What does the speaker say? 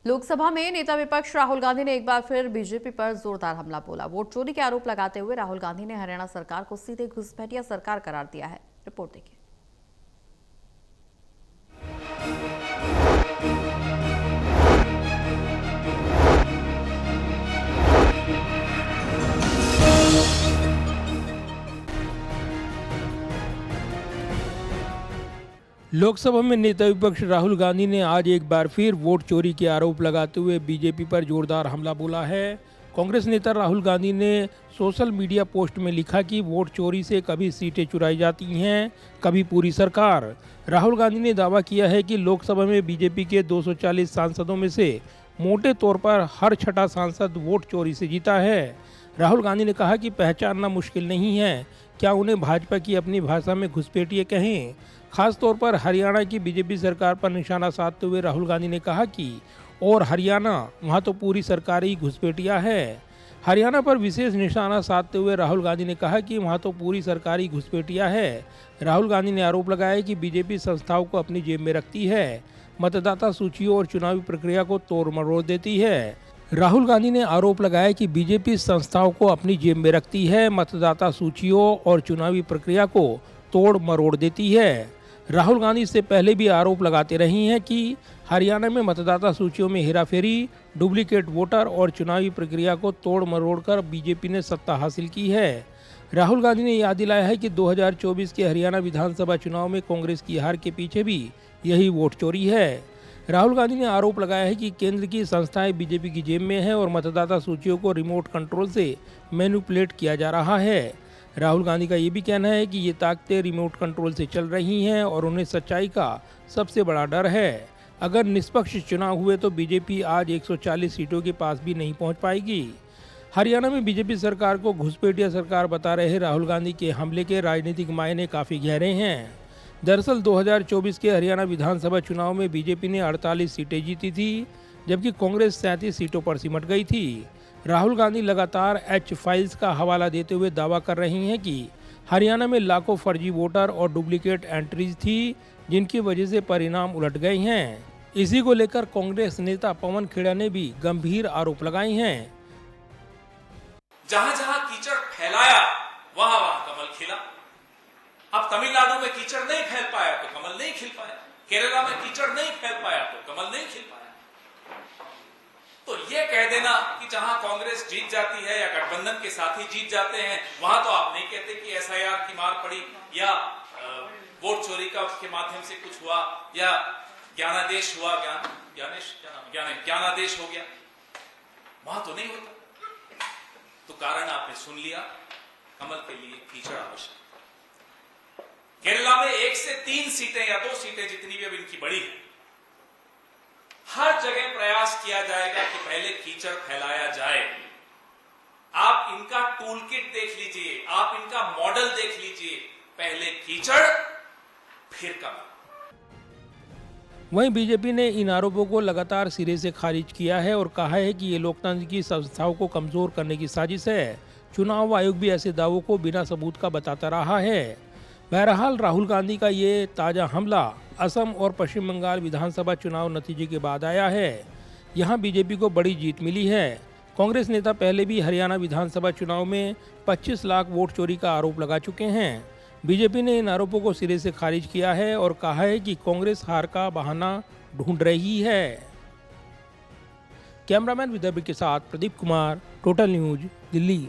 लोकसभा में नेता विपक्ष राहुल गांधी ने एक बार फिर बीजेपी पर जोरदार हमला बोला। वोट चोरी के आरोप लगाते हुए राहुल गांधी ने हरियाणा सरकार को सीधे घुसपैठिया सरकार करार दिया है। रिपोर्ट देखिए। लोकसभा में नेता विपक्ष राहुल गांधी ने आज एक बार फिर वोट चोरी के आरोप लगाते हुए बीजेपी पर जोरदार हमला बोला है। कांग्रेस नेता राहुल गांधी ने सोशल मीडिया पोस्ट में लिखा कि वोट चोरी से कभी सीटें चुराई जाती हैं, कभी पूरी सरकार। राहुल गांधी ने दावा किया है कि लोकसभा में बीजेपी के 240 सांसदों में से मोटे तौर पर हर छठा सांसद वोट चोरी से जीता है। राहुल गांधी ने कहा कि पहचानना मुश्किल नहीं है, क्या उन्हें भाजपा की अपनी भाषा में घुसपैठिए कहें। खास तौर पर हरियाणा की बीजेपी सरकार पर निशाना साधते हुए राहुल गांधी ने कहा कि और हरियाणा, वहाँ तो पूरी सरकार ही घुसपैठिया है। हरियाणा पर विशेष निशाना साधते हुए राहुल गांधी ने कहा कि वहाँ तो पूरी सरकार ही घुसपैठिया है। राहुल गांधी ने आरोप लगाया कि बीजेपी संस्थाओं को अपनी जेब में रखती है, मतदाता सूचियों और चुनावी प्रक्रिया को तोड़ मरोड़ देती है। राहुल गांधी ने आरोप लगाया कि बीजेपी संस्थाओं को अपनी जेब में रखती है, मतदाता सूचियों और चुनावी प्रक्रिया को तोड़ मरोड़ देती है। राहुल गांधी इससे पहले भी आरोप लगाते रही हैं कि हरियाणा में मतदाता सूचियों में हेराफेरी, डुप्लीकेट वोटर और चुनावी प्रक्रिया को तोड़ मरोड़ कर बीजेपी ने सत्ता हासिल की है। राहुल गांधी ने याद दिलाया है कि 2024 के हरियाणा विधानसभा चुनाव में कांग्रेस की हार के पीछे भी यही वोट चोरी है। राहुल गांधी ने आरोप लगाया है कि केंद्र की संस्थाएं बीजेपी की जेब में है और मतदाता सूचियों को रिमोट कंट्रोल से मैनिपुलेट किया जा रहा है। राहुल गांधी का ये भी कहना है कि ये ताकतें रिमोट कंट्रोल से चल रही हैं और उन्हें सच्चाई का सबसे बड़ा डर है। अगर निष्पक्ष चुनाव हुए तो बीजेपी आज 140 सीटों के पास भी नहीं पहुंच पाएगी। हरियाणा में बीजेपी सरकार को घुसपैठिया सरकार बता रहे राहुल गांधी के हमले के राजनीतिक मायने काफ़ी गहरे हैं। दरअसल 2024 के हरियाणा विधानसभा चुनाव में बीजेपी ने 48 सीटें जीती थी, जबकि कांग्रेस 37 सीटों पर सिमट गई थी। राहुल गांधी लगातार एच फाइल्स का हवाला देते हुए दावा कर रही हैं कि हरियाणा में लाखों फर्जी वोटर और डुप्लीकेट एंट्रीज थी, जिनकी वजह से परिणाम उलट गए हैं। इसी को लेकर कांग्रेस नेता पवन खेड़ा ने भी गंभीर आरोप लगाए हैं। जहां जहां कीचड़ फैलाया वहां वहां कमल खिला। अब तमिलनाडु में कीचड़ नहीं फैल पाया तो कमल नहीं खिल पाया, केरला में कीचड़ नहीं फैल पाया तो कमल नहीं खिल पाया। तो ये कह देना कि जहां कांग्रेस जीत जाती है या गठबंधन के साथी जीत जाते हैं वहां तो आप नहीं कहते कि एसआईआर की मार पड़ी या वोट चोरी का के माध्यम से कुछ हुआ या ज्ञानादेश हुआ, ज्ञानादेश हो गया, वहां तो नहीं होता। तो कारण आपने सुन लिया, कमल के लिए कीचड़ आवश्यक। केरला में 1 से 3 सीटें या 2 सीटें जितनी भी अब इनकी बड़ी है, हर जगह प्रयास किया जाएगा कि पहले कीचड़ फैलाया जाए। आप इनका टूल किट देख लीजिए, आप इनका मॉडल देख लीजिए, पहले कीचड़ फिर कमल। वहीं बीजेपी ने इन आरोपों को लगातार सिरे से खारिज किया है और कहा है कि ये लोकतंत्र की संस्थाओं को कमजोर करने की साजिश है। चुनाव आयोग भी ऐसे दावों को बिना सबूत का बताता रहा है। बहरहाल राहुल गांधी का ये ताज़ा हमला असम और पश्चिम बंगाल विधानसभा चुनाव नतीजे के बाद आया है। यहाँ बीजेपी को बड़ी जीत मिली है। कांग्रेस नेता पहले भी हरियाणा विधानसभा चुनाव में 25 लाख वोट चोरी का आरोप लगा चुके हैं। बीजेपी ने इन आरोपों को सिरे से खारिज किया है और कहा है कि कांग्रेस हार का बहाना ढूंढ रही है। कैमरामैन विदर्भ के साथ प्रदीप कुमार, टोटल न्यूज, दिल्ली।